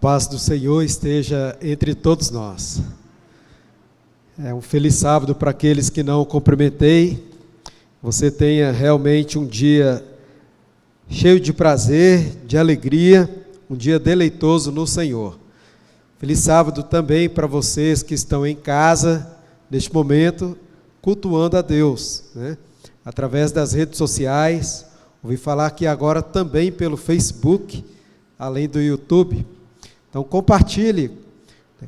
paz do Senhor esteja entre todos nós. É um feliz sábado para aqueles que não cumprimentei. Você tenha realmente um dia cheio de prazer, de alegria, um dia deleitoso no Senhor. Feliz sábado também para vocês que estão em casa, neste momento, cultuando a Deus, né? Através das redes sociais. Ouvi falar que agora também pelo Facebook, além do YouTube. Então compartilhe,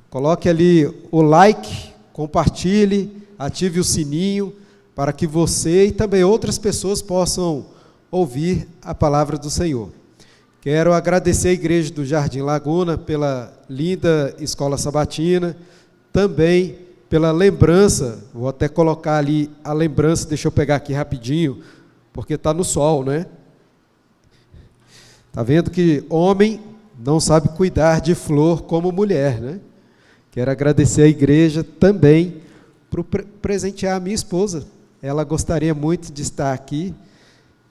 coloque ali o like, compartilhe, ative o sininho, para que você e também outras pessoas possam ouvir a palavra do Senhor. Quero agradecer a Igreja do Jardim Laguna pela linda escola sabatina, também pela lembrança, vou até colocar ali a lembrança, deixa eu pegar aqui rapidinho, porque está no sol, né? Está vendo que homem não sabe cuidar de flor como mulher, né? Quero agradecer à igreja também por presentear a minha esposa. Ela gostaria muito de estar aqui.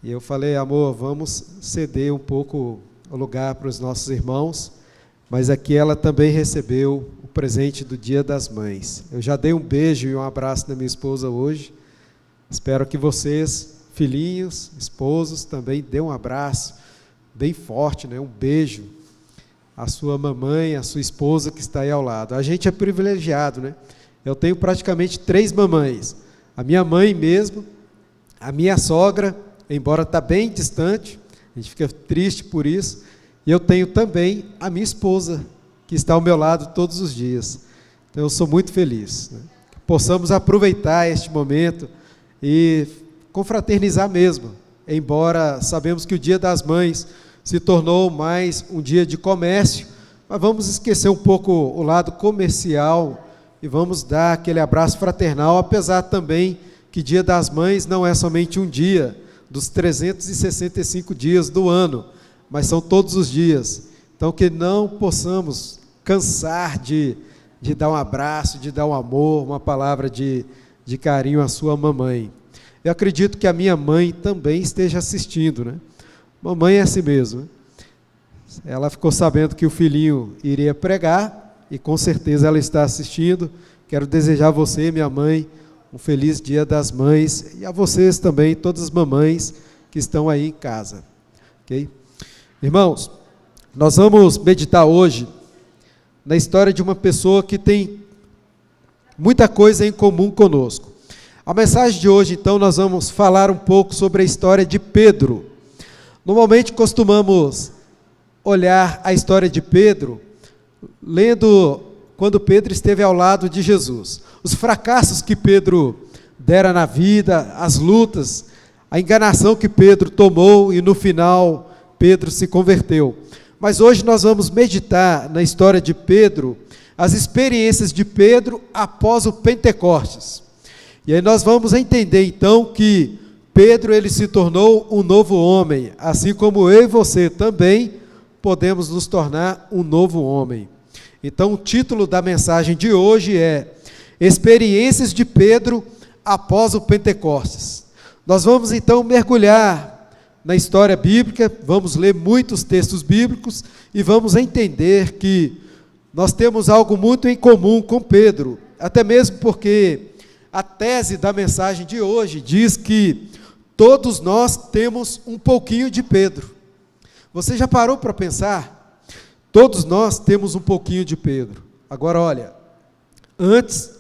E eu falei, amor, vamos ceder um pouco o lugar para os nossos irmãos. Mas aqui ela também recebeu o presente do Dia das Mães. Eu já dei um beijo e um abraço na minha esposa hoje. Espero que vocês, filhinhos, esposos, também dêem um abraço bem forte, né? Um beijo à sua mamãe, à sua esposa que está aí ao lado. A gente é privilegiado, né? Eu tenho praticamente 3 mamães. A minha mãe mesmo, a minha sogra, embora está bem distante, a gente fica triste por isso, e eu tenho também a minha esposa, que está ao meu lado todos os dias. Então eu sou muito feliz, né? Que possamos aproveitar este momento e confraternizar mesmo, embora sabemos que o Dia das Mães se tornou mais um dia de comércio, mas vamos esquecer um pouco o lado comercial e vamos dar aquele abraço fraternal, apesar também que Dia das Mães não é somente um dia dos 365 dias do ano, mas são todos os dias. Então que não possamos cansar de dar um abraço, de dar um amor, uma palavra de carinho à sua mamãe. Eu acredito que a minha mãe também esteja assistindo, né? Mamãe é assim mesmo, né? Ela ficou sabendo que o filhinho iria pregar e com certeza ela está assistindo. Quero desejar a você, minha mãe, um feliz Dia das Mães e a vocês também, todas as mamães que estão aí em casa, ok? Irmãos, nós vamos meditar hoje na história de uma pessoa que tem muita coisa em comum conosco. A mensagem de hoje, então, nós vamos falar um pouco sobre a história de Pedro. Normalmente costumamos olhar a história de Pedro, lendo quando Pedro esteve ao lado de Jesus. Os fracassos que Pedro dera na vida, as lutas, a enganação que Pedro tomou e no final Pedro se converteu. Mas hoje nós vamos meditar na história de Pedro, as experiências de Pedro após o Pentecostes. E aí nós vamos entender então que Pedro ele se tornou um novo homem, assim como eu e você também podemos nos tornar um novo homem. Então o título da mensagem de hoje é Experiências de Pedro após o Pentecostes. Nós vamos então mergulhar na história bíblica, vamos ler muitos textos bíblicos e vamos entender que nós temos algo muito em comum com Pedro, até mesmo porque a tese da mensagem de hoje diz que todos nós temos um pouquinho de Pedro. Você já parou para pensar? Todos nós temos um pouquinho de Pedro. Agora olha, antes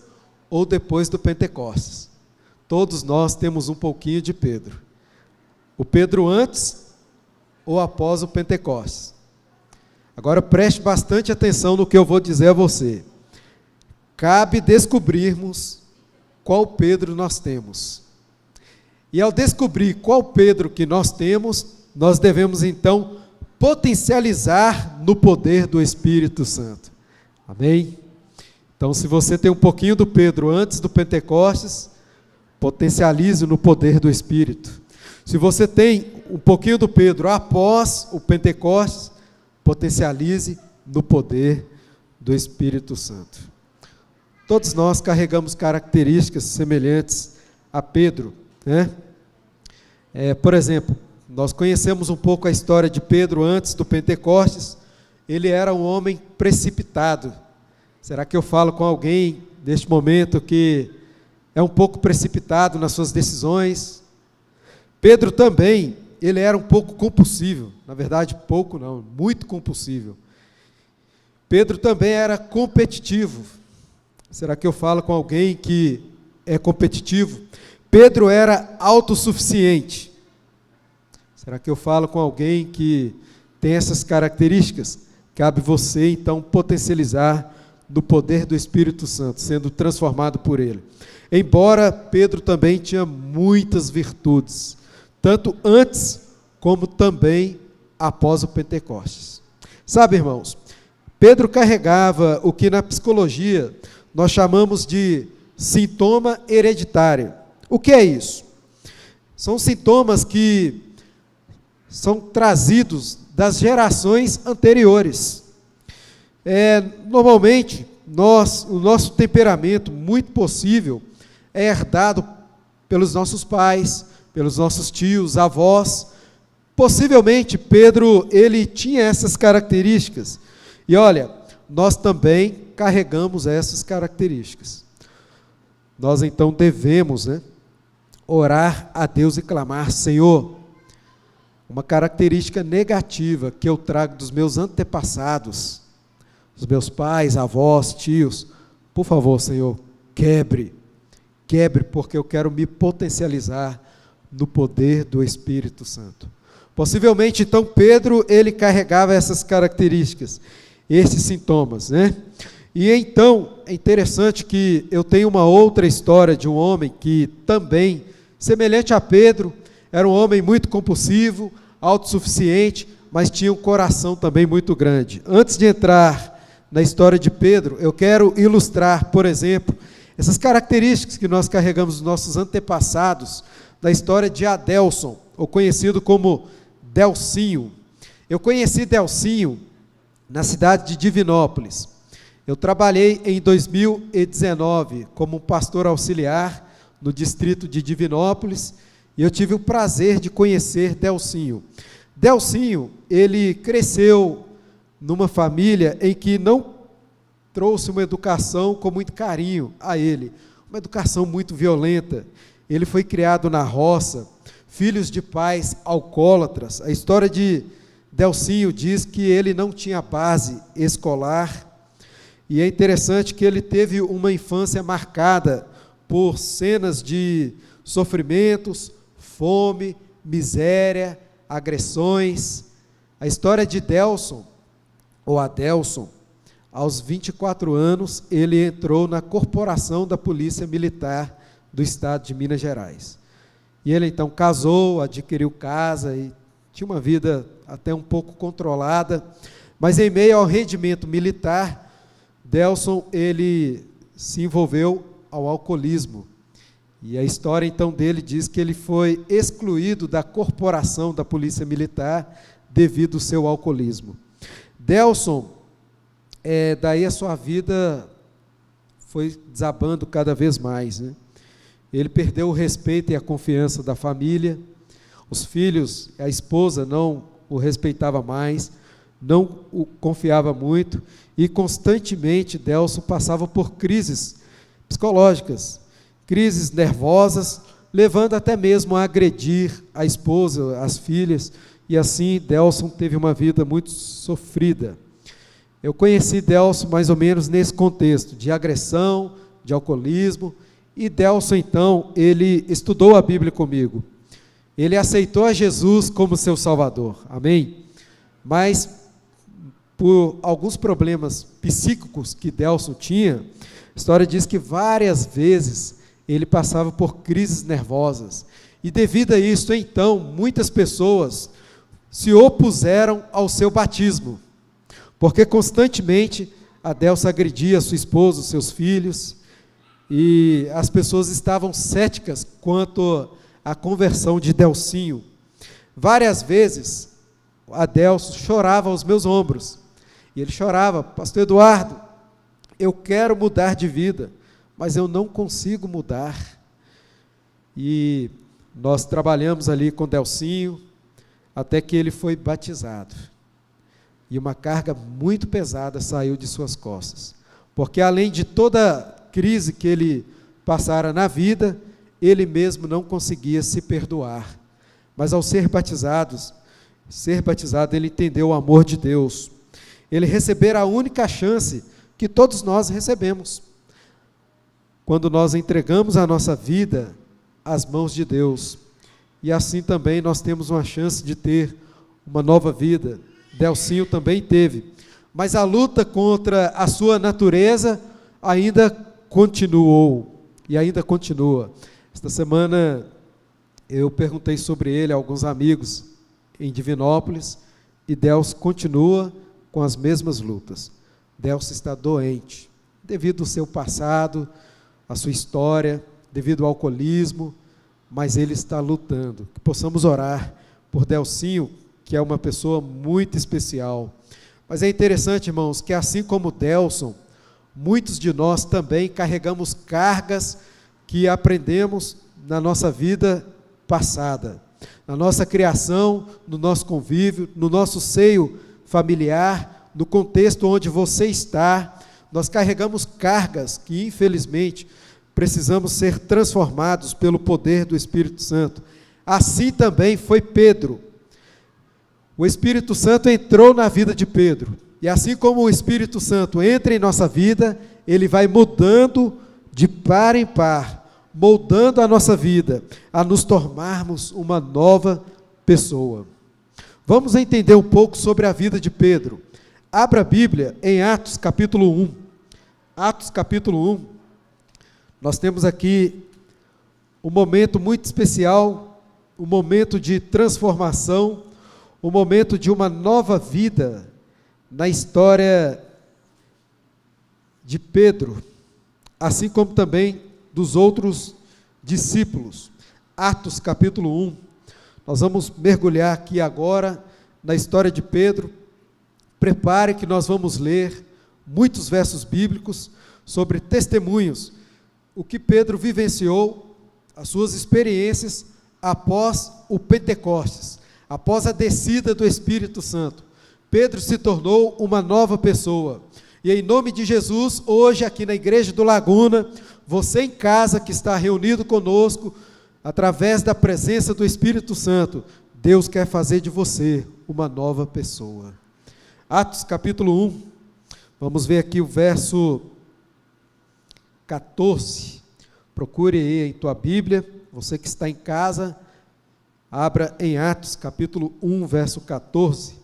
ou depois do Pentecostes, todos nós temos um pouquinho de Pedro. O Pedro antes ou após o Pentecostes. Agora preste bastante atenção no que eu vou dizer a você. Cabe descobrirmos qual Pedro nós temos. E ao descobrir qual Pedro que nós temos, nós devemos então potencializar no poder do Espírito Santo. Amém? Então, se você tem um pouquinho do Pedro antes do Pentecostes, potencialize no poder do Espírito. Se você tem um pouquinho do Pedro após o Pentecostes, potencialize no poder do Espírito Santo. Todos nós carregamos características semelhantes a Pedro, né? Por exemplo, nós conhecemos um pouco a história de Pedro antes do Pentecostes ele era um homem precipitado. Será que eu falo com alguém neste momento que é um pouco precipitado nas suas decisões? Pedro também, ele era um pouco compulsivo. Na verdade, pouco não, muito compulsivo. Pedro também era competitivo. Será que eu falo com alguém que é competitivo? Pedro era autossuficiente. Será que eu falo com alguém que tem essas características? Cabe você, então, potencializar no poder do Espírito Santo, sendo transformado por ele. Embora Pedro também tinha muitas virtudes, tanto antes como também após o Pentecostes. Sabe, irmãos, Pedro carregava o que na psicologia nós chamamos de sintoma hereditário. O que é isso? São sintomas que são trazidos das gerações anteriores. Normalmente, o nosso temperamento, muito possível, é herdado pelos nossos pais, pelos nossos tios, avós. Possivelmente, Pedro, ele tinha essas características. E olha, nós também carregamos essas características. Nós, então, devemos, orar a Deus e clamar: Senhor, uma característica negativa que eu trago dos meus antepassados, dos meus pais, avós, tios, por favor, Senhor, quebre, porque eu quero me potencializar no poder do Espírito Santo. Possivelmente, então, Pedro, ele carregava essas características, esses sintomas, E então, é interessante que eu tenho uma outra história de um homem que também, semelhante a Pedro, era um homem muito compulsivo, autossuficiente, mas tinha um coração também muito grande. Antes de entrar na história de Pedro, eu quero ilustrar, por exemplo, essas características que nós carregamos dos nossos antepassados, da história de Adelson, ou conhecido como Delcinho. Eu conheci Delcinho na cidade de Divinópolis. Eu trabalhei em 2019 como pastor auxiliar no distrito de Divinópolis, e eu tive o prazer de conhecer Delcinho. Delcinho, ele cresceu numa família em que não trouxe uma educação com muito carinho a ele, uma educação muito violenta. Ele foi criado na roça, filhos de pais alcoólatras. A história de Delcinho diz que ele não tinha base escolar, e é interessante que ele teve uma infância marcada por cenas de sofrimentos, fome, miséria, agressões. A história de Delson, ou Adelson, aos 24 anos, ele entrou na corporação da Polícia Militar do Estado de Minas Gerais. E ele então casou, adquiriu casa e tinha uma vida até um pouco controlada, mas em meio ao rendimento militar, Delson, ele se envolveu ao alcoolismo. E a história então dele diz que ele foi excluído da corporação da Polícia Militar devido ao seu alcoolismo. Delson, daí a sua vida foi desabando cada vez mais, Ele perdeu o respeito e a confiança da família, os filhos, a esposa não o respeitava mais, não o confiava muito, e constantemente Delson passava por crises psicológicas, crises nervosas, levando até mesmo a agredir a esposa, as filhas, e assim Delson teve uma vida muito sofrida. Eu conheci Delson mais ou menos nesse contexto, de agressão, de alcoolismo, e Delson então, ele estudou a Bíblia comigo, ele aceitou a Jesus como seu Salvador, amém? Mas, por alguns problemas psíquicos que Delson tinha, a história diz que várias vezes ele passava por crises nervosas, e devido a isso, então, muitas pessoas se opuseram ao seu batismo, porque constantemente Adelson agredia sua esposa, os seus filhos, e as pessoas estavam céticas quanto à conversão de Delcinho. Várias vezes, Adelson chorava aos meus ombros, e ele chorava: pastor Eduardo, eu quero mudar de vida, mas eu não consigo mudar. E nós trabalhamos ali com Delcinho, até que ele foi batizado. e uma carga muito pesada saiu de suas costas, porque além de toda crise que ele passara na vida, ele mesmo não conseguia se perdoar, mas ao ser batizado, ele entendeu o amor de Deus, ele recebera a única chance que todos nós recebemos, quando nós entregamos a nossa vida às mãos de Deus, e assim também nós temos uma chance de ter uma nova vida. Delcinho também teve, mas a luta contra a sua natureza ainda continuou, e ainda continua. Esta semana eu perguntei sobre ele a alguns amigos em Divinópolis, e Delcio continua com as mesmas lutas. Delcio está doente, devido ao seu passado, à sua história, devido ao alcoolismo, mas ele está lutando. Que possamos orar por Delcinho, que é uma pessoa muito especial. Mas é interessante, irmãos, que assim como Delson, muitos de nós também carregamos cargas que aprendemos na nossa vida passada, na nossa criação, no nosso convívio, no nosso seio familiar, no contexto onde você está. Nós carregamos cargas que, infelizmente, precisamos ser transformados pelo poder do Espírito Santo. Assim também foi Pedro. O Espírito Santo entrou na vida de Pedro, e assim como o Espírito Santo entra em nossa vida, ele vai mudando de par em par, moldando a nossa vida, a nos tornarmos uma nova pessoa. Vamos entender um pouco sobre a vida de Pedro. Abra a Bíblia em Atos capítulo 1. Atos capítulo 1. Nós temos aqui um momento muito especial, um momento de transformação, um momento de uma nova vida na história de Pedro, assim como também dos outros discípulos. Atos capítulo 1, nós vamos mergulhar aqui agora na história de Pedro. Prepare que nós vamos ler muitos versos bíblicos sobre testemunhos, o que Pedro vivenciou, as suas experiências após o Pentecostes, após a descida do Espírito Santo. Pedro se tornou uma nova pessoa. E em nome de Jesus, hoje aqui na Igreja do Laguna, você em casa que está reunido conosco, através da presença do Espírito Santo, Deus quer fazer de você uma nova pessoa. Atos capítulo 1, vamos ver aqui o verso 14. Procure aí em tua Bíblia, você que está em casa, abra em Atos, capítulo 1, verso 14.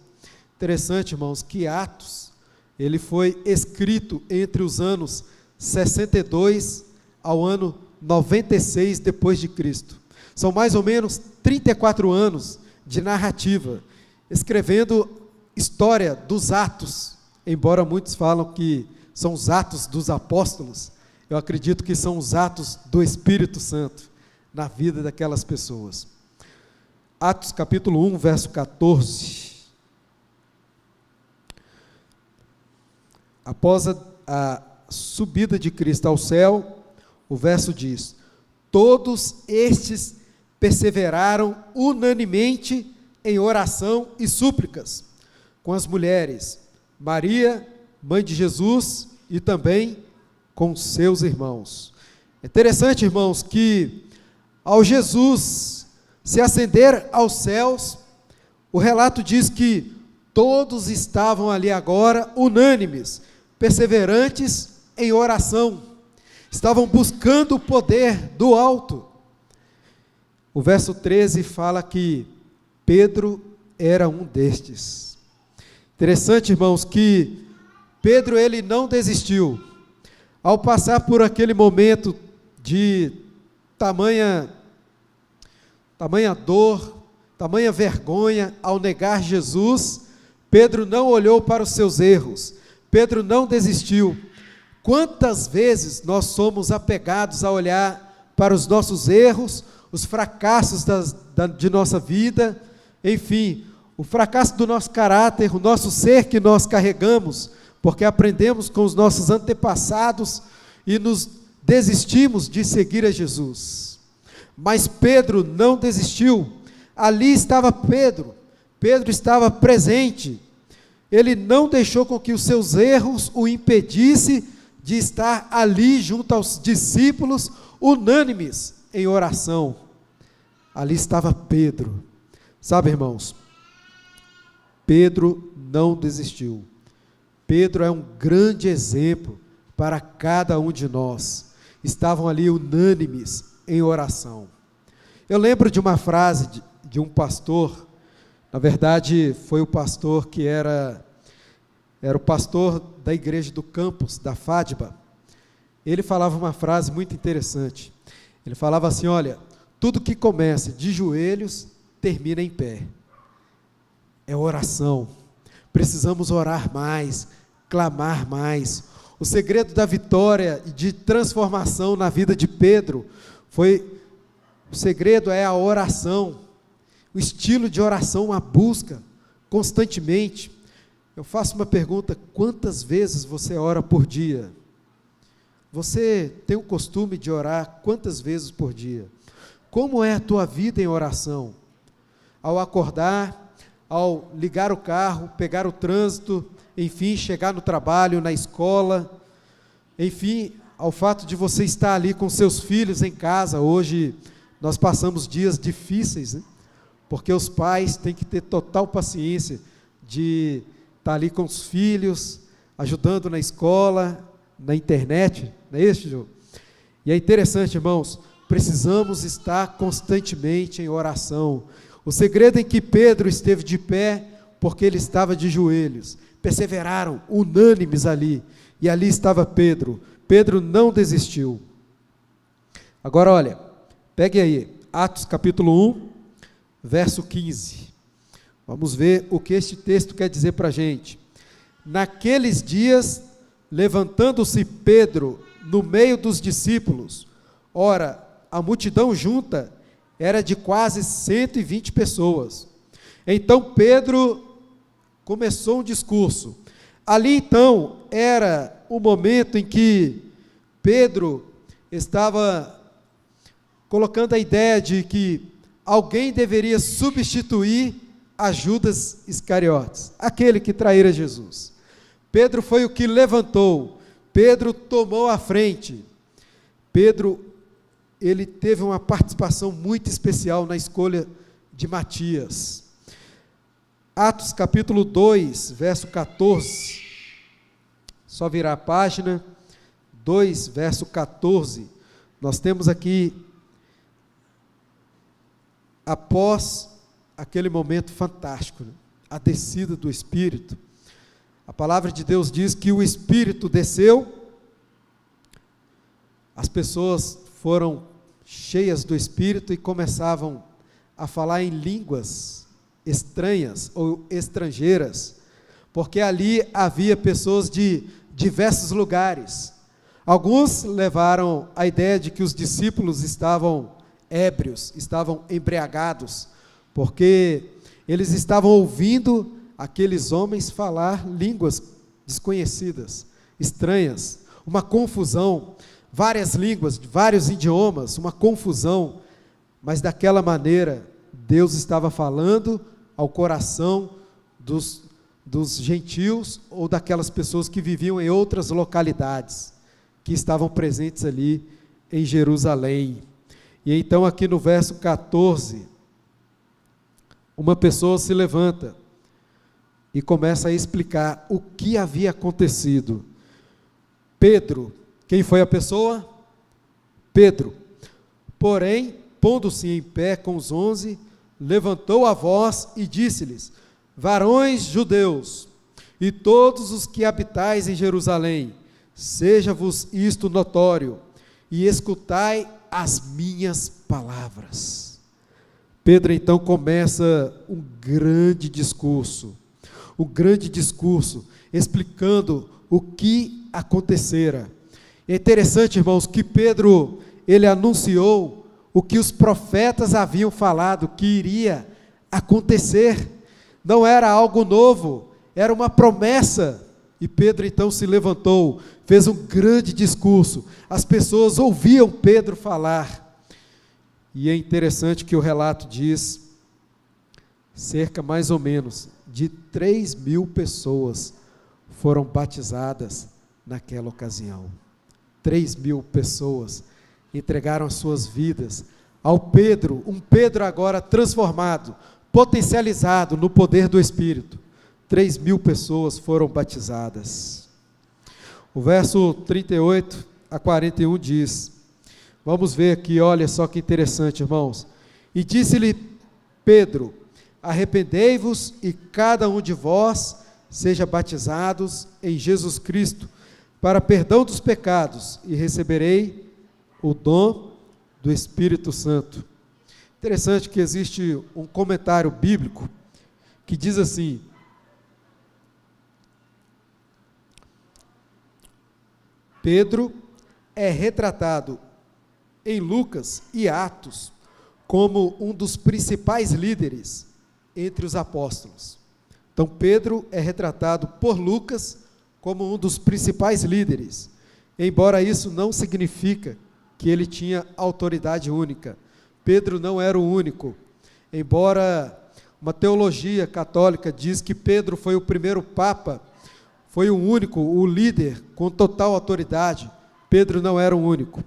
Interessante, irmãos, que Atos, ele foi escrito entre os anos 62 ao ano 96 depois de Cristo. São mais ou menos 34 anos de narrativa, escrevendo história dos Atos, embora muitos falam que são os Atos dos Apóstolos, eu acredito que são os Atos do Espírito Santo na vida daquelas pessoas. Atos capítulo 1, verso 14. Após a subida de Cristo ao céu, o verso diz: todos estes perseveraram unanimemente em oração e súplicas, com as mulheres, Maria, mãe de Jesus, e também com seus irmãos. É interessante, irmãos, que ao Jesus se ascender aos céus, o relato diz que todos estavam ali agora unânimes, perseverantes em oração, estavam buscando o poder do alto. O verso 13 fala que Pedro era um destes. Interessante, irmãos, que Pedro, ele não desistiu. Ao passar por aquele momento de tamanha dor, tamanha vergonha, ao negar Jesus, Pedro não olhou para os seus erros, Pedro não desistiu. Quantas vezes nós somos apegados a olhar para os nossos erros, os fracassos de nossa vida, enfim, o fracasso do nosso caráter, o nosso ser que nós carregamos, porque aprendemos com os nossos antepassados e nos desistimos de seguir a Jesus. Mas Pedro não desistiu. Ali estava Pedro estava presente. ele não deixou com que os seus erros o impedisse de estar ali junto aos discípulos, unânimes em oração. Ali estava Pedro. Sabe, irmãos, Pedro não desistiu. Pedro é um grande exemplo para cada um de nós. Estavam ali unânimes em oração. Eu lembro de uma frase de um pastor, na verdade foi o pastor que era o pastor da igreja do campus, da Fádiba. Ele falava uma frase muito interessante. Ele falava assim: olha, tudo que começa de joelhos, termina em pé. É oração. Precisamos orar mais, clamar mais. O segredo da vitória e de transformação na vida de Pedro o segredo é a oração, o estilo de oração, a busca, constantemente. Eu faço uma pergunta: quantas vezes você ora por dia? Você tem o costume de orar quantas vezes por dia? Como é a tua vida em oração? Ao acordar, ao ligar o carro, pegar o trânsito, enfim, chegar no trabalho, na escola, enfim, ao fato de você estar ali com seus filhos em casa. Hoje nós passamos dias difíceis, né? Porque os pais têm que ter total paciência de estar ali com os filhos, ajudando na escola, na internet, não é isso, João? E é interessante, irmãos, precisamos estar constantemente em oração. O segredo em que Pedro esteve de pé, porque ele estava de joelhos, perseveraram, unânimes ali, e ali estava Pedro. Pedro não desistiu. Agora olha, pegue aí, Atos capítulo 1, verso 15, vamos ver o que este texto quer dizer para a gente. Naqueles dias, levantando-se Pedro no meio dos discípulos, ora, a multidão junta era de quase 120 pessoas. Então Pedro começou um discurso. Ali então era o momento em que Pedro estava colocando a ideia de que alguém deveria substituir a Judas Iscariotes, aquele que traíra Jesus. Pedro foi o que levantou, Pedro tomou a frente. Pedro, ele teve uma participação muito especial na escolha de Matias. Atos capítulo 2, verso 14, só virar a página, 2, verso 14, nós temos aqui, após aquele momento fantástico, né? A descida do Espírito, a palavra de Deus diz que o Espírito desceu, as pessoas foram cheias do Espírito e começavam a falar em línguas estranhas ou estrangeiras, porque ali havia pessoas de diversos lugares. Alguns levaram a ideia de que os discípulos estavam ébrios, estavam embriagados, porque eles estavam ouvindo aqueles homens falar línguas desconhecidas, estranhas, uma confusão, várias línguas, vários idiomas, uma confusão, mas daquela maneira Deus estava falando ao coração dos gentios ou daquelas pessoas que viviam em outras localidades, que estavam presentes ali em Jerusalém. E então aqui no verso 14, uma pessoa se levanta e começa a explicar o que havia acontecido. Pedro, quem foi a pessoa? Pedro. Porém, pondo-se em pé com os 11, levantou a voz e disse-lhes: varões judeus, e todos os que habitais em Jerusalém, seja-vos isto notório, e escutai as minhas palavras. Pedro então começa um grande discurso explicando o que acontecera. É interessante, irmãos, que Pedro, ele anunciou o que os profetas haviam falado que iria acontecer. Não era algo novo, era uma promessa. E Pedro então se levantou, fez um grande discurso, as pessoas ouviam Pedro falar, e é interessante que o relato diz cerca mais ou menos de 3.000 pessoas foram batizadas naquela ocasião. 3.000 pessoas entregaram as suas vidas ao Pedro, um Pedro agora transformado, potencializado no poder do Espírito. 3.000 pessoas foram batizadas. O verso 38 a 41 diz, vamos ver aqui, olha só que interessante, irmãos. E disse-lhe Pedro, arrependei-vos e cada um de vós seja batizados em Jesus Cristo para perdão dos pecados e receberei o dom do Espírito Santo. Interessante que existe um comentário bíblico que diz assim: Pedro é retratado em Lucas e Atos como um dos principais líderes entre os apóstolos. Então, Pedro é retratado por Lucas como um dos principais líderes, embora isso não significa que ele tinha autoridade única. Pedro não era o único, embora uma teologia católica diz que Pedro foi o primeiro papa, foi o único, o líder com total autoridade. Pedro não era o único.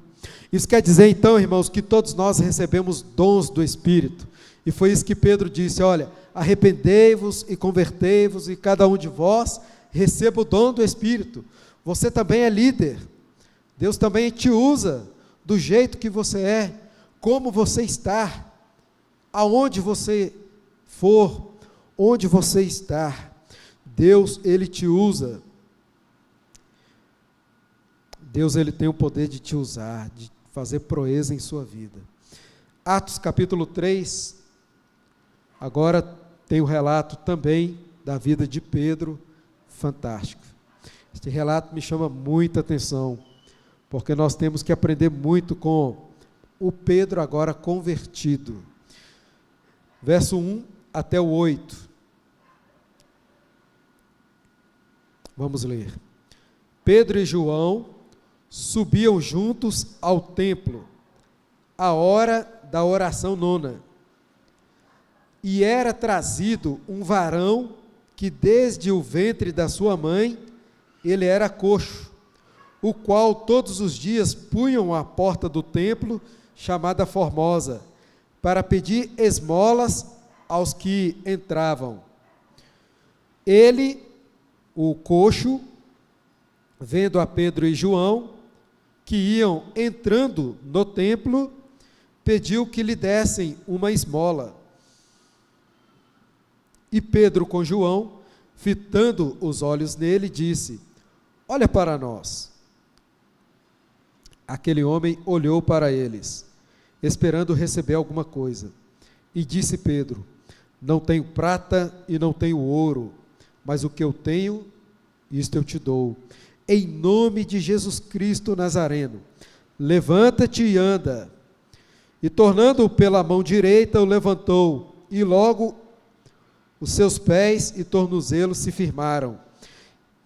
Isso quer dizer então, irmãos, que todos nós recebemos dons do Espírito, e foi isso que Pedro disse, olha, arrependei-vos e convertei-vos, e cada um de vós receba o dom do Espírito. Você também é líder, Deus também te usa do jeito que você é, como você está, aonde você for, onde você está, Deus, Ele te usa. Deus, Ele tem o poder de te usar, de fazer proeza em sua vida. Atos capítulo 3, agora tem o relato também da vida de Pedro, fantástico. Este relato me chama muita atenção, porque nós temos que aprender muito com o Pedro agora convertido. Verso 1 até o 8. Vamos ler. Pedro e João subiam juntos ao templo, à hora da oração nona. E era trazido um varão que desde o ventre da sua mãe, ele era coxo, o qual todos os dias punham à porta do templo, chamada Formosa, para pedir esmolas aos que entravam. Ele, o coxo, vendo a Pedro e João, que iam entrando no templo, pediu que lhe dessem uma esmola. E Pedro com João, fitando os olhos nele, disse, olha para nós. Aquele homem olhou para eles, esperando receber alguma coisa. E disse Pedro, não tenho prata e não tenho ouro, mas o que eu tenho, isto eu te dou. Em nome de Jesus Cristo Nazareno, levanta-te e anda. E tornando-o pela mão direita, o levantou, e logo os seus pés e tornozelos se firmaram.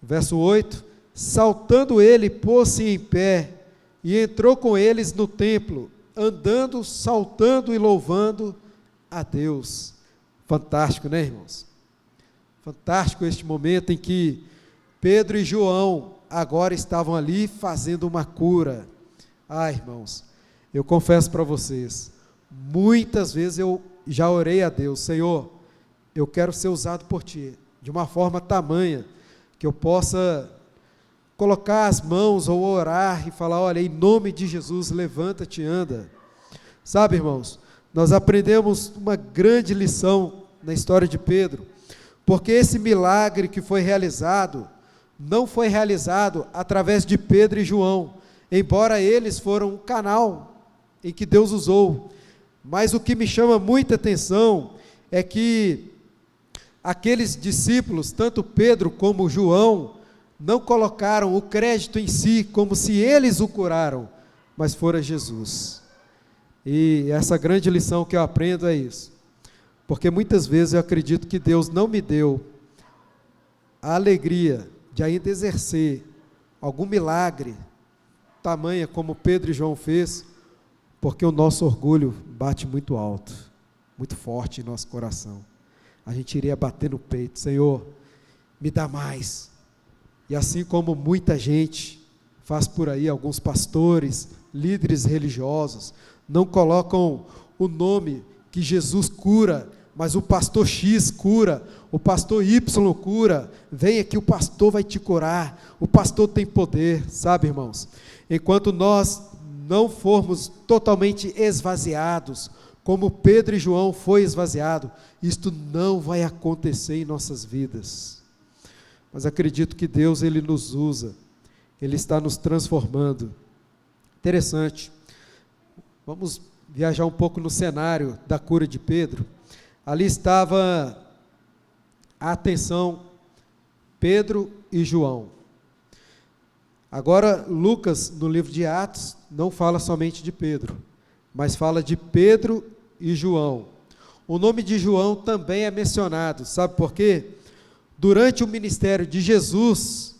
Verso 8, saltando ele, pôs-se em pé, e entrou com eles no templo, andando, saltando e louvando a Deus. Fantástico, né, irmãos? Fantástico este momento em que Pedro e João agora estavam ali fazendo uma cura. Ah, irmãos, eu confesso para vocês, muitas vezes eu já orei a Deus, Senhor, eu quero ser usado por Ti, de uma forma tamanha, que eu possa colocar as mãos ou orar e falar, olha, em nome de Jesus, levanta-te e anda. Sabe, irmãos, nós aprendemos uma grande lição na história de Pedro, porque esse milagre que foi realizado, não foi realizado através de Pedro e João, embora eles foram um canal em que Deus usou, mas o que me chama muita atenção é que aqueles discípulos, tanto Pedro como João, não colocaram o crédito em si, como se eles o curaram, mas fora Jesus. E essa grande lição que eu aprendo é isso, porque muitas vezes eu acredito que Deus não me deu a alegria de ainda exercer algum milagre, tamanha como Pedro e João fez, porque o nosso orgulho bate muito alto, muito forte em nosso coração. a gente iria bater no peito: Senhor, me dá mais. E assim como muita gente faz por aí, alguns pastores, líderes religiosos, não colocam o nome que Jesus cura, mas o pastor X cura, o pastor Y cura, venha que o pastor vai te curar, o pastor tem poder, sabe, irmãos? Enquanto nós não formos totalmente esvaziados, como Pedro e João foi esvaziado, isto não vai acontecer em nossas vidas. Mas acredito que Deus, Ele nos usa, Ele está nos transformando. Interessante. Vamos viajar um pouco no cenário da cura de Pedro. Ali estava, atenção, Pedro e João. Agora, Lucas, no livro de Atos, não fala somente de Pedro, mas fala de Pedro e João. O nome de João também é mencionado, sabe por quê? Durante o ministério de Jesus,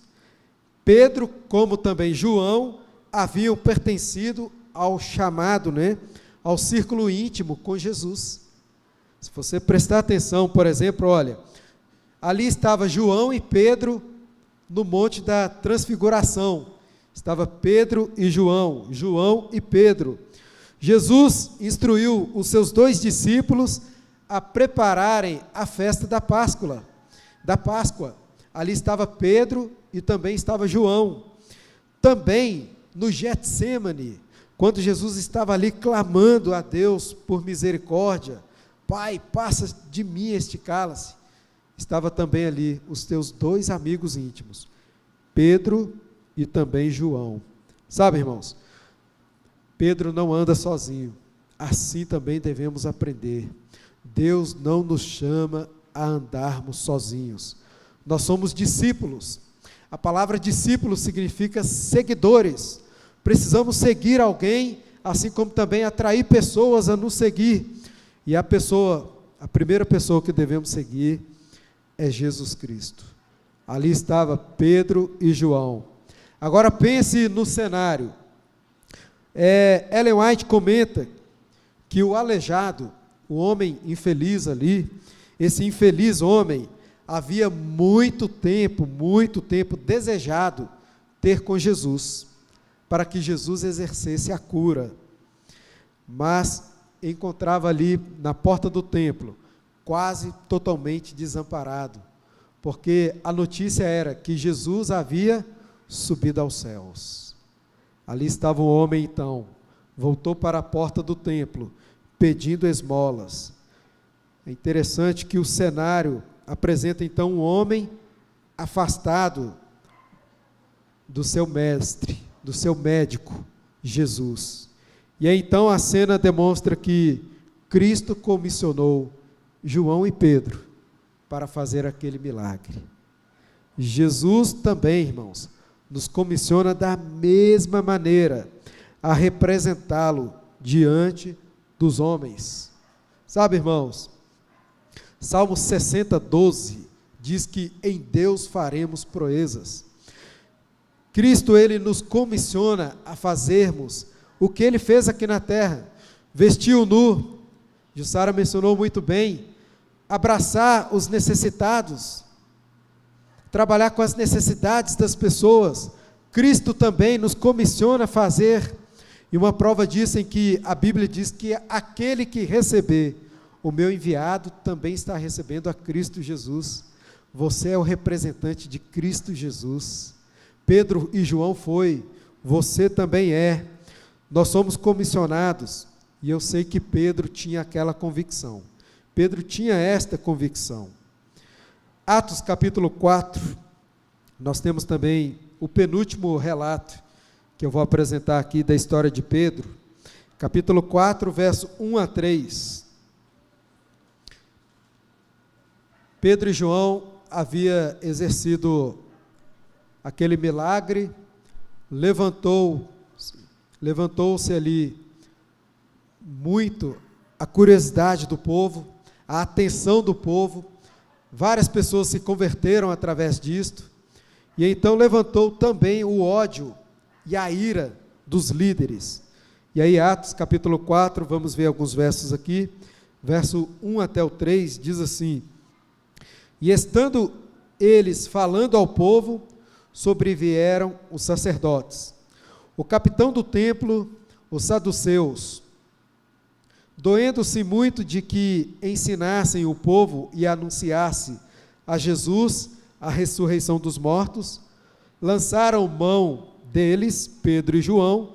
Pedro, como também João, haviam pertencido ao chamado, ao círculo íntimo com Jesus. Se você prestar atenção, por exemplo, olha, ali estava João e Pedro no Monte da Transfiguração. Estava Pedro e João, João e Pedro. Jesus instruiu os seus 2 discípulos a prepararem a festa da Páscoa. Ali estava Pedro e também estava João. Também no Getsêmani, quando Jesus estava ali clamando a Deus por misericórdia: Pai, passa de mim este cálice, estava também ali os teus 2 amigos íntimos, Pedro e também João. Sabe, irmãos, Pedro não anda sozinho, assim também devemos aprender. Deus não nos chama a andarmos sozinhos. Nós somos discípulos. A palavra discípulo significa seguidores. Precisamos seguir alguém, assim como também atrair pessoas a nos seguir. E a primeira pessoa que devemos seguir é Jesus Cristo. Ali estava Pedro e João. Agora pense no cenário. Ellen White comenta que o aleijado, o homem infeliz ali, esse infeliz homem, havia muito tempo desejado ter com Jesus, para que Jesus exercesse a cura, mas encontrava ali na porta do templo, quase totalmente desamparado, porque a notícia era que Jesus havia subido aos céus. Ali estava o homem então, voltou para a porta do templo, pedindo esmolas. É interessante que o cenário apresenta então um homem afastado do seu mestre, do seu médico, Jesus. E aí então a cena demonstra que Cristo comissionou João e Pedro para fazer aquele milagre. Jesus também, irmãos, nos comissiona da mesma maneira a representá-lo diante dos homens. Sabe, irmãos, Salmo 60:12 diz que em Deus faremos proezas. Cristo, Ele nos comissiona a fazermos o que Ele fez aqui na terra: vestiu nu, Jussara mencionou muito bem, abraçar os necessitados, trabalhar com as necessidades das pessoas. Cristo também nos comissiona a fazer, e uma prova disso em que a Bíblia diz que aquele que receber o meu enviado também está recebendo a Cristo Jesus. Você é o representante de Cristo Jesus. Pedro e João foi, você também é. Nós somos comissionados, e eu sei que Pedro tinha aquela convicção. Pedro tinha esta convicção. Atos capítulo 4, nós temos também o penúltimo relato que eu vou apresentar aqui da história de Pedro, capítulo 4, verso 1 a 3. Pedro e João haviam exercido aquele milagre, levantou-se ali muito a curiosidade do povo, a atenção do povo, várias pessoas se converteram através disto, e então levantou também o ódio e a ira dos líderes. E aí Atos capítulo 4, vamos ver alguns versos aqui, verso 1 até o 3, diz assim: E estando eles falando ao povo, sobrevieram os sacerdotes, o capitão do templo, os saduceus, doendo-se muito de que ensinassem o povo e anunciasse a Jesus a ressurreição dos mortos, lançaram mão deles, Pedro e João,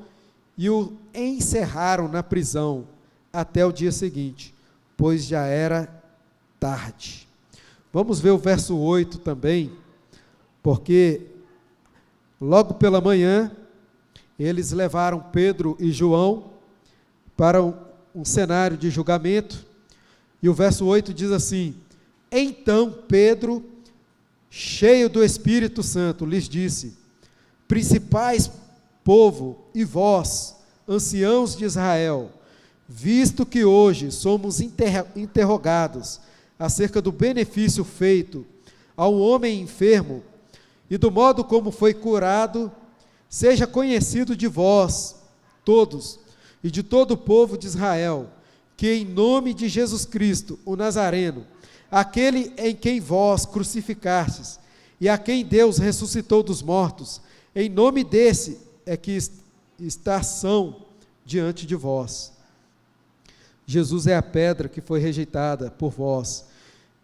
e o encerraram na prisão até o dia seguinte, pois já era tarde. Vamos ver o verso 8 também, porque logo pela manhã, eles levaram Pedro e João para um cenário de julgamento, e o verso 8 diz assim: então Pedro, cheio do Espírito Santo, lhes disse: principais povo e vós, anciãos de Israel, visto que hoje somos interrogados acerca do benefício feito ao homem enfermo e do modo como foi curado, seja conhecido de vós, todos, e de todo o povo de Israel, que em nome de Jesus Cristo, o Nazareno, aquele em quem vós crucificastes, e a quem Deus ressuscitou dos mortos, em nome desse é que está são diante de vós. Jesus é a pedra que foi rejeitada por vós,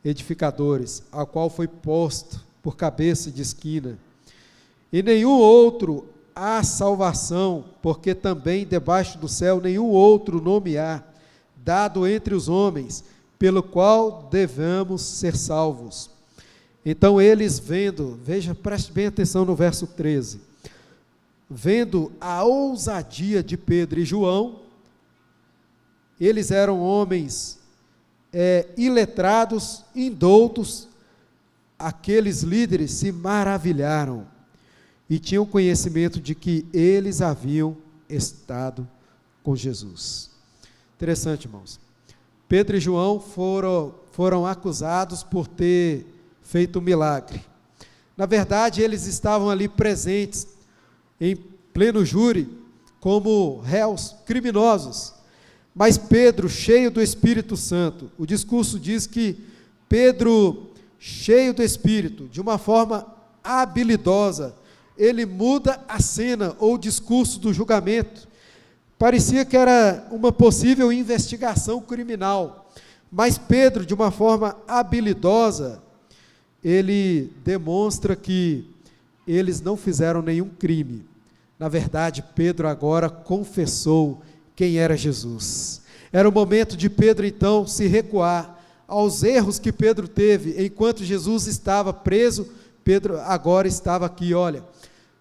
edificadores, a qual foi posto por cabeça de esquina. E nenhum outro há salvação, porque também debaixo do céu nenhum outro nome há, dado entre os homens, pelo qual devemos ser salvos. Então eles vendo, veja, preste bem atenção no verso 13, vendo a ousadia de Pedro e João, eles eram homens iletrados, indoutos, aqueles líderes se maravilharam e tinham conhecimento de que eles haviam estado com Jesus. Interessante, irmãos. Pedro e João foram acusados por ter feito um milagre. Na verdade, eles estavam ali presentes, em pleno júri, como réus criminosos. Mas Pedro, cheio do Espírito Santo, o discurso diz que Pedro, cheio do Espírito, de uma forma habilidosa, ele muda a cena ou o discurso do julgamento. Parecia que era uma possível investigação criminal, mas Pedro, de uma forma habilidosa, ele demonstra que eles não fizeram nenhum crime. Na verdade, Pedro agora confessou quem era Jesus. Era o momento de Pedro, então, se recuar aos erros que Pedro teve, enquanto Jesus estava preso. Pedro agora estava aqui, olha,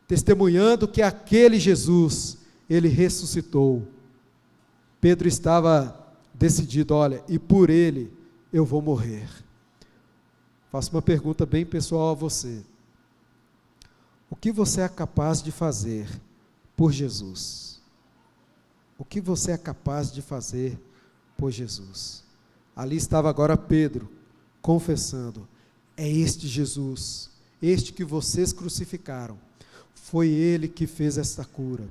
testemunhando que aquele Jesus, ele ressuscitou. Pedro estava decidido, olha, e por ele eu vou morrer. Faço uma pergunta bem pessoal a você. O que você é capaz de fazer por Jesus? O que você é capaz de fazer por Jesus? Ali estava agora Pedro, confessando, é este Jesus, este que vocês crucificaram, foi ele que fez esta cura.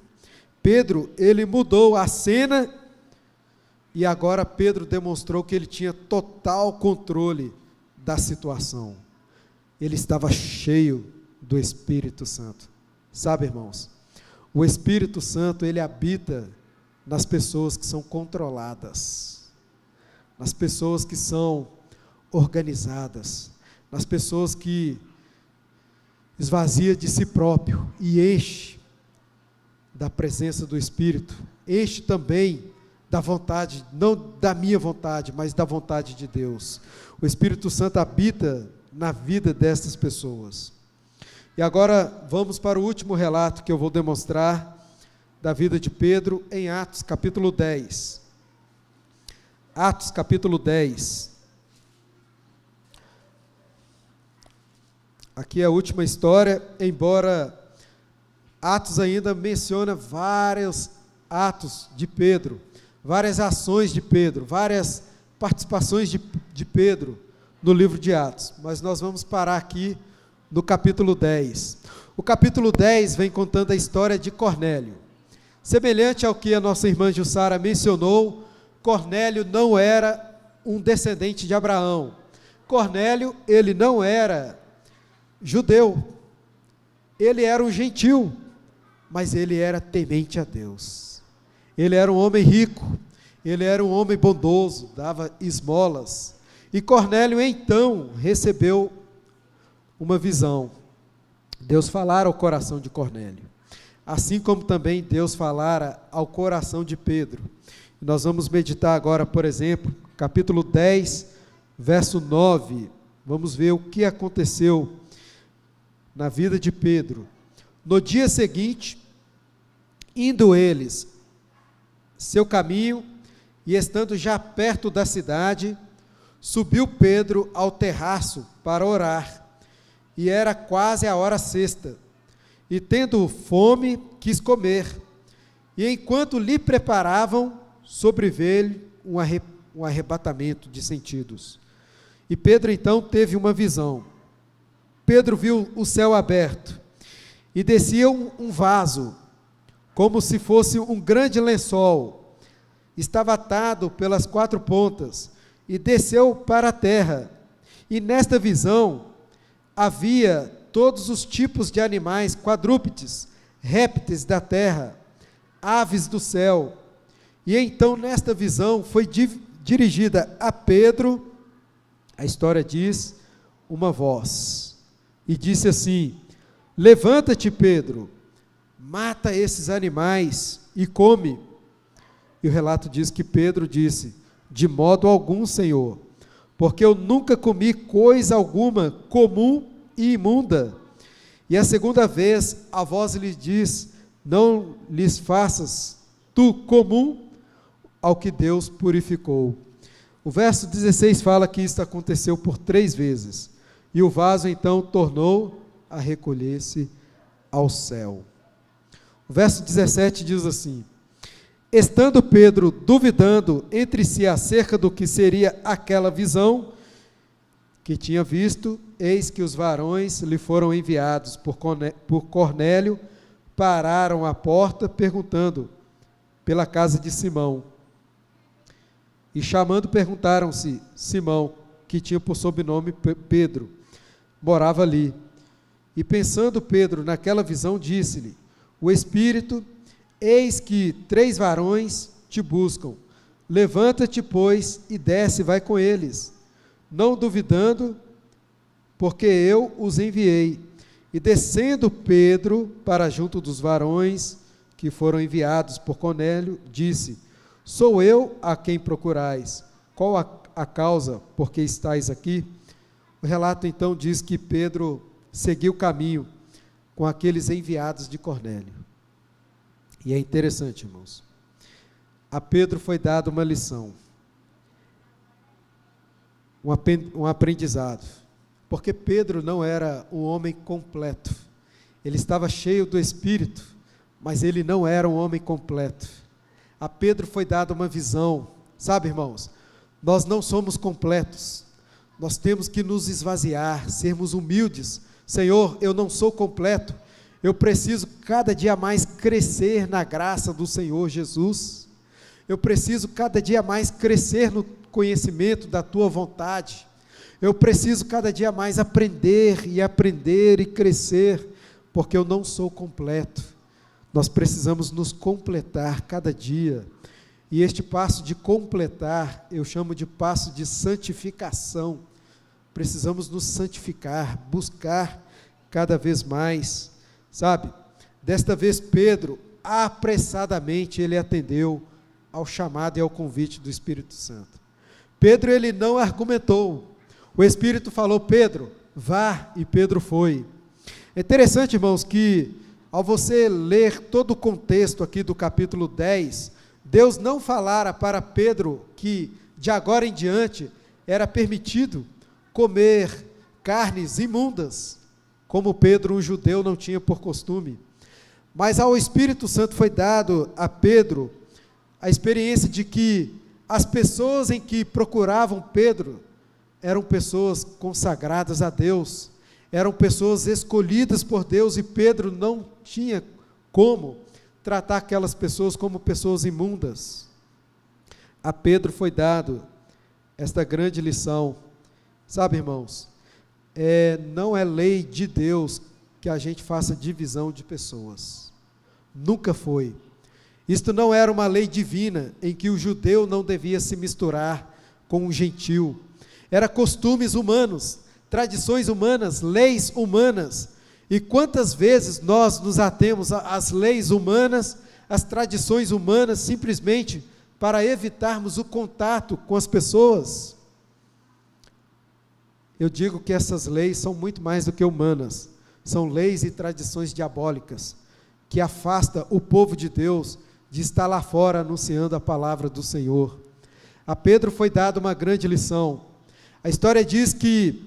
Pedro, ele mudou a cena, e agora Pedro demonstrou que ele tinha total controle da situação. Ele estava cheio do Espírito Santo. Sabe, irmãos, o Espírito Santo, ele habita nas pessoas que são controladas, nas pessoas que são organizadas, nas pessoas que esvazia de si próprio e enche da presença do Espírito, enche também da vontade, não da minha vontade, mas da vontade de Deus. O Espírito Santo habita na vida dessas pessoas. E agora vamos para o último relato que eu vou demonstrar da vida de Pedro em Atos capítulo 10. Atos capítulo 10. Aqui é a última história, embora Atos ainda menciona vários atos de Pedro, várias ações de Pedro, várias participações de Pedro no livro de Atos, mas nós vamos parar aqui no capítulo 10. O capítulo 10 vem contando a história de Cornélio. Semelhante ao que a nossa irmã Jussara mencionou, Cornélio não era um descendente de Abraão. Cornélio, ele não era judeu, ele era um gentil, mas ele era temente a Deus. Ele era um homem rico, ele era um homem bondoso, dava esmolas. E Cornélio então recebeu uma visão. Deus falara ao coração de Cornélio, assim como também Deus falara ao coração de Pedro. Nós vamos meditar agora, por exemplo, capítulo 10, verso 9. Vamos ver o que aconteceu na vida de Pedro. No dia seguinte, indo eles seu caminho, e estando já perto da cidade, subiu Pedro ao terraço para orar, e era quase a hora sexta, e tendo fome, quis comer, e enquanto lhe preparavam, sobreveio um arrebatamento de sentidos, e Pedro então teve uma visão. Pedro viu o céu aberto, e descia um vaso, como se fosse um grande lençol, estava atado pelas 4 pontas, e desceu para a terra, e nesta visão havia todos os tipos de animais, quadrúpedes, répteis da terra, aves do céu, e então nesta visão foi dirigida a Pedro, a história diz, uma voz, e disse assim: levanta-te, Pedro, mata esses animais e come. E o relato diz que Pedro disse: de modo algum, Senhor, porque eu nunca comi coisa alguma comum e imunda. E a segunda vez a voz lhe diz: não lhes faças tu comum ao que Deus purificou. O verso 16 fala que isso aconteceu por 3 vezes, e o vaso então tornou a recolher-se ao céu. O verso 17 diz assim: estando Pedro duvidando entre si acerca do que seria aquela visão que tinha visto, eis que os varões lhe foram enviados por Cornélio, pararam à porta, perguntando pela casa de Simão. E chamando, perguntaram-se Simão, que tinha por sobrenome Pedro, morava ali. E pensando Pedro naquela visão, disse-lhe o Espírito: eis que 3 varões te buscam, levanta-te, pois, e desce, vai com eles, não duvidando, porque eu os enviei. E descendo Pedro para junto dos varões que foram enviados por Cornélio, disse: sou eu a quem procurais, qual a causa por que estáis aqui? O relato então diz que Pedro seguiu o caminho com aqueles enviados de Cornélio. E é interessante, irmãos, a Pedro foi dada uma lição, um aprendizado, porque Pedro não era um homem completo, ele estava cheio do Espírito, mas ele não era um homem completo. A Pedro foi dada uma visão, sabe, irmãos, nós não somos completos, nós temos que nos esvaziar, sermos humildes. Senhor, eu não sou completo, eu preciso cada dia mais crescer na graça do Senhor Jesus, eu preciso cada dia mais crescer no conhecimento da Tua vontade, eu preciso cada dia mais aprender e crescer, porque eu não sou completo. Nós precisamos nos completar cada dia, e este passo de completar, eu chamo de passo de santificação. Precisamos nos santificar, buscar cada vez mais, sabe? Desta vez Pedro, apressadamente, ele atendeu ao chamado e ao convite do Espírito Santo. Pedro, ele não argumentou, o Espírito falou: Pedro, vá, e Pedro foi. É interessante, irmãos, que ao você ler todo o contexto aqui do capítulo 10, Deus não falara para Pedro que de agora em diante era permitido comer carnes imundas, como Pedro, um judeu, não tinha por costume. Mas ao Espírito Santo foi dado a Pedro a experiência de que as pessoas em que procuravam Pedro eram pessoas consagradas a Deus, eram pessoas escolhidas por Deus, e Pedro não tinha como tratar aquelas pessoas como pessoas imundas. A Pedro foi dado esta grande lição, Sabe, irmãos, não é lei de Deus que a gente faça divisão de pessoas. Nunca foi. Isto não era uma lei divina em que o judeu não devia se misturar com o gentil. Era costumes humanos, tradições humanas, leis humanas. E quantas vezes nós nos atemos às leis humanas, às tradições humanas, simplesmente para evitarmos o contato com as pessoas? Eu digo que essas leis são muito mais do que humanas. São leis e tradições diabólicas, que afastam o povo de Deus de estar lá fora anunciando a palavra do Senhor. A Pedro foi dada uma grande lição. A história diz que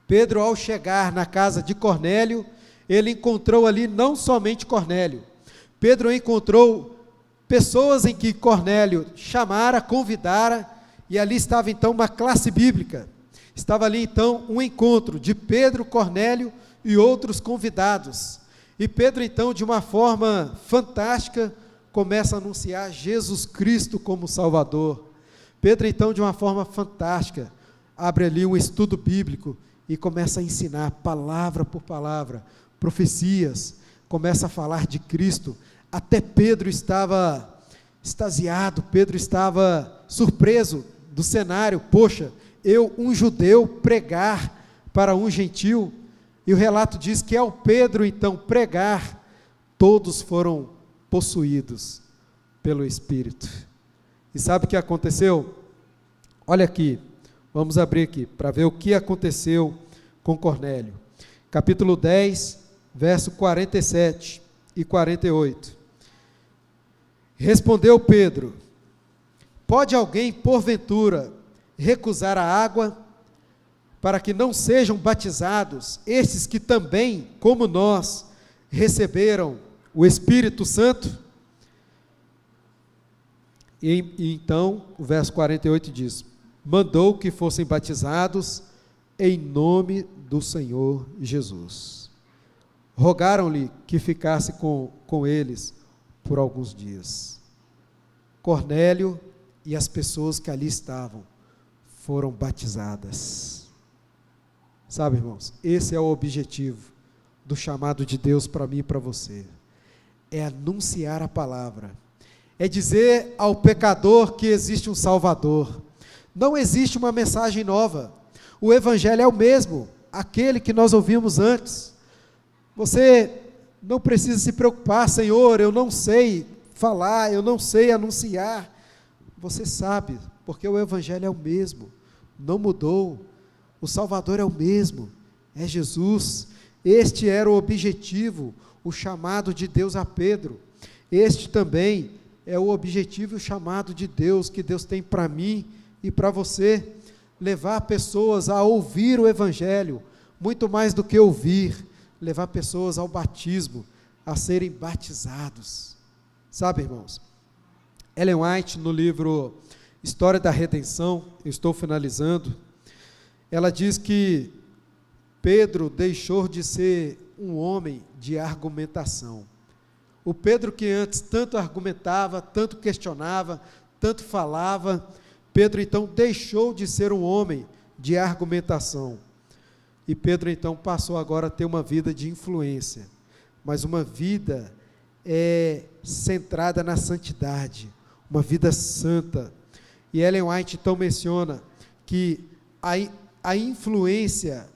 Pedro, ao chegar na casa de Cornélio, ele encontrou ali não somente Cornélio. Pedro encontrou pessoas em que Cornélio chamara, convidara, e ali estava então uma classe bíblica. Estava ali então um encontro de Pedro, Cornélio e outros convidados. E Pedro então, de uma forma fantástica, começa a anunciar Jesus Cristo como Salvador. Pedro então, de uma forma fantástica, abre ali um estudo bíblico e começa a ensinar palavra por palavra, profecias, começa a falar de Cristo. Até Pedro estava extasiado, Pedro estava surpreso do cenário. Poxa, eu, um judeu, pregar para um gentil. E o relato diz que ao Pedro então pregar, todos foram possuídos pelo Espírito. E sabe o que aconteceu? Olha aqui, vamos abrir aqui, para ver o que aconteceu com Cornélio. Capítulo 10, verso 47 e 48. Respondeu Pedro: pode alguém, porventura, recusar a água, para que não sejam batizados estes que também, como nós, receberam o Espírito Santo? E então, o verso 48 diz: mandou que fossem batizados em nome do Senhor Jesus. Rogaram-lhe que ficasse com eles por alguns dias. Cornélio e as pessoas que ali estavam foram batizadas. Sabe, irmãos, esse é o objetivo do chamado de Deus para mim e para você. É anunciar a palavra. É dizer ao pecador que existe um Salvador. Não existe uma mensagem nova. O Evangelho é o mesmo, aquele que nós ouvimos antes. Você não precisa se preocupar: Senhor, eu não sei falar, eu não sei anunciar. Você sabe, porque o Evangelho é o mesmo, não mudou. O Salvador é o mesmo, é Jesus. Este era o objetivo, o chamado de Deus a Pedro. Este também é o objetivo e o chamado de Deus, que Deus tem para mim e para você: levar pessoas a ouvir o Evangelho, muito mais do que ouvir, levar pessoas ao batismo, a serem batizados. Sabe, irmãos, Ellen White, no livro História da Redenção, eu estou finalizando, ela diz que Pedro deixou de ser um homem de argumentação. O Pedro que antes tanto argumentava, tanto questionava, tanto falava, Pedro então deixou de ser um homem de argumentação. E Pedro então passou agora a ter uma vida de influência, mas uma vida centrada na santidade, uma vida santa. E Ellen White então menciona que a influência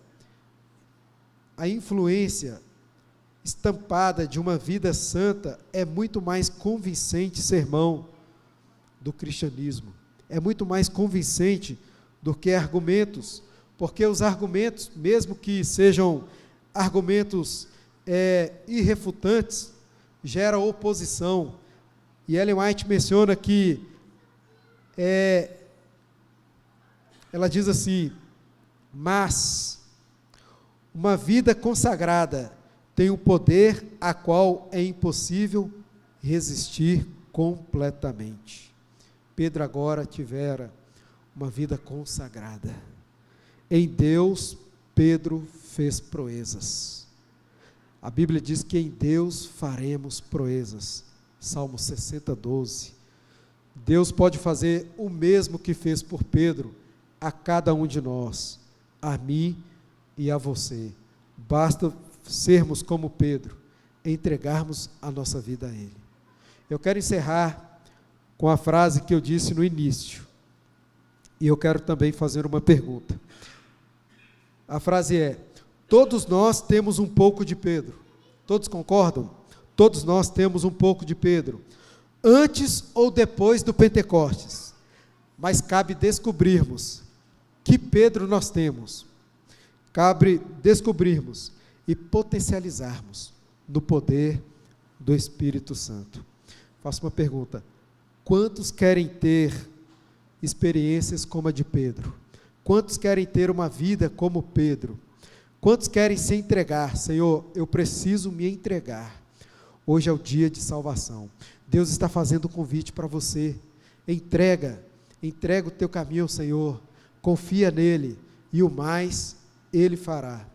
estampada de uma vida santa é muito mais convincente sermão do cristianismo, é muito mais convincente do que argumentos, porque os argumentos, mesmo que sejam argumentos irrefutantes, geram oposição. E Ellen White menciona que ela diz assim: mas uma vida consagrada tem um poder a qual é impossível resistir completamente. Pedro agora tivera uma vida consagrada. Em Deus, Pedro fez proezas. A Bíblia diz que em Deus faremos proezas. Salmo 60, 12. Deus pode fazer o mesmo que fez por Pedro a cada um de nós. a mim e a você. Basta sermos como Pedro, entregarmos a nossa vida a Ele. Eu quero encerrar com a frase que eu disse no início, e eu quero também fazer uma pergunta. A frase é: todos nós temos um pouco de Pedro. Todos concordam? Todos nós temos um pouco de Pedro, antes ou depois do Pentecostes, mas cabe descobrirmos que Pedro nós temos, cabe descobrirmos e potencializarmos no poder do Espírito Santo. Faço uma pergunta: quantos querem ter experiências como a de Pedro? Quantos querem ter uma vida como Pedro? Quantos querem se entregar? Senhor, eu preciso me entregar. Hoje é o dia de salvação. Deus está fazendo um convite para você. Entrega o teu caminho ao Senhor, confia nele, e o mais Ele fará.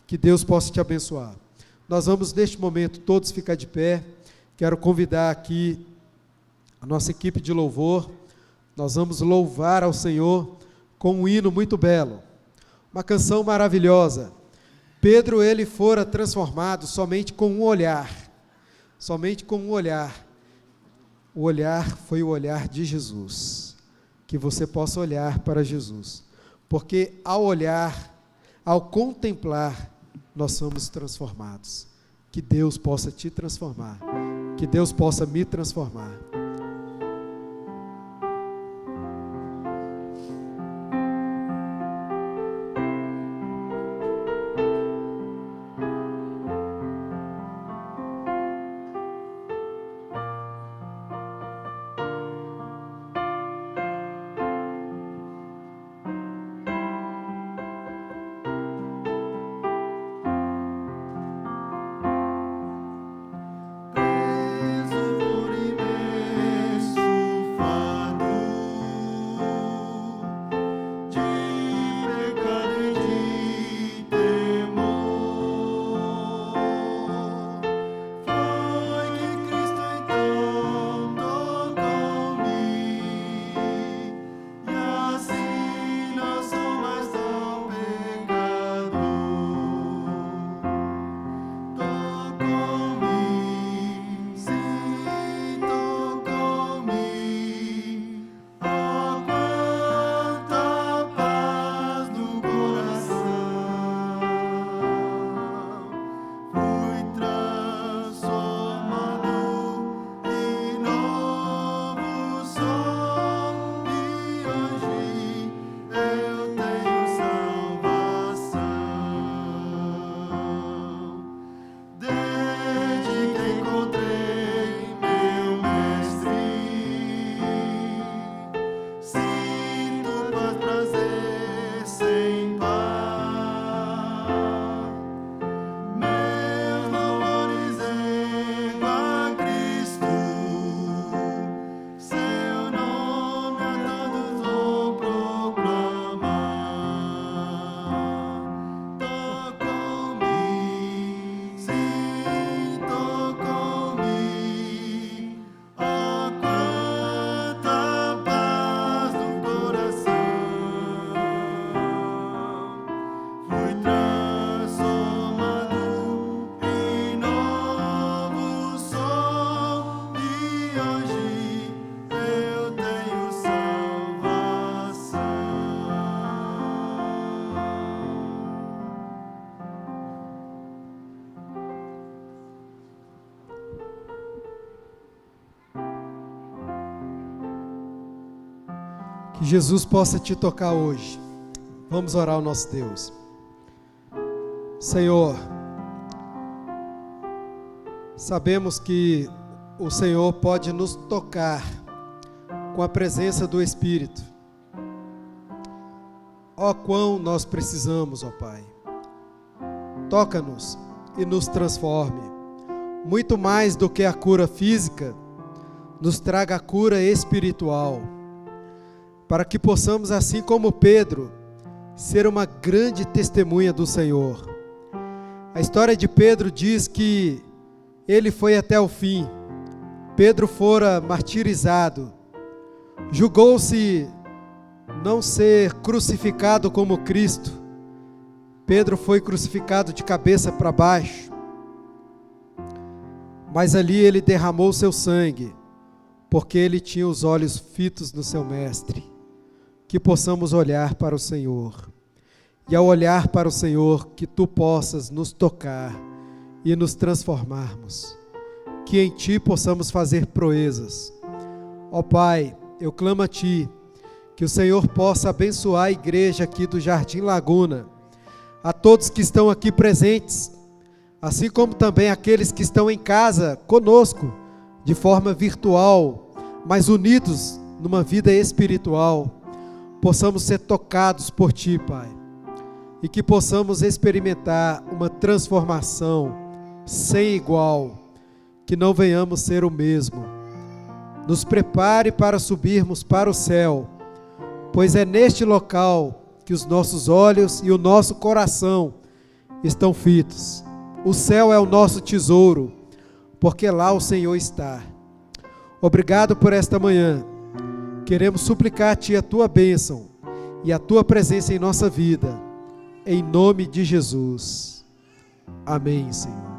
Que Deus possa te abençoar. Nós vamos neste momento todos ficar de pé. Quero convidar aqui a nossa equipe de louvor. Nós vamos louvar ao Senhor com um hino muito belo, uma canção maravilhosa. Pedro, ele fora transformado somente com um olhar, somente com um olhar. O olhar foi o olhar de Jesus. Que você possa olhar para Jesus, porque ao olhar, ao contemplar, nós somos transformados. Que Deus possa te transformar, que Deus possa me transformar. Que Jesus possa te tocar hoje. Vamos orar ao nosso Deus. Senhor, sabemos que o Senhor pode nos tocar com a presença do Espírito. Ó quão nós precisamos, ó Pai. Toca-nos e nos transforme. Muito mais do que a cura física, nos traga a cura espiritual, para que possamos, assim como Pedro, ser uma grande testemunha do Senhor. A história de Pedro diz que ele foi até o fim. Pedro fora martirizado, julgou-se não ser crucificado como Cristo, Pedro foi crucificado de cabeça para baixo, mas ali ele derramou seu sangue, porque ele tinha os olhos fitos no seu mestre. Que possamos olhar para o Senhor, e ao olhar para o Senhor, que tu possas nos tocar e nos transformarmos, que em ti possamos fazer proezas. Ó Pai, eu clamo a ti, que o Senhor possa abençoar a igreja aqui do Jardim Laguna, a todos que estão aqui presentes, assim como também aqueles que estão em casa conosco, de forma virtual, mas unidos numa vida espiritual, possamos ser tocados por ti, Pai, e que possamos experimentar uma transformação sem igual, que não venhamos ser o mesmo. Nos prepare para subirmos para o céu, pois é neste local que os nossos olhos e o nosso coração estão fitos. O céu é o nosso tesouro, porque lá o Senhor está. Obrigado por esta manhã. Queremos suplicar a ti a tua bênção e a tua presença em nossa vida, em nome de Jesus. Amém, Senhor.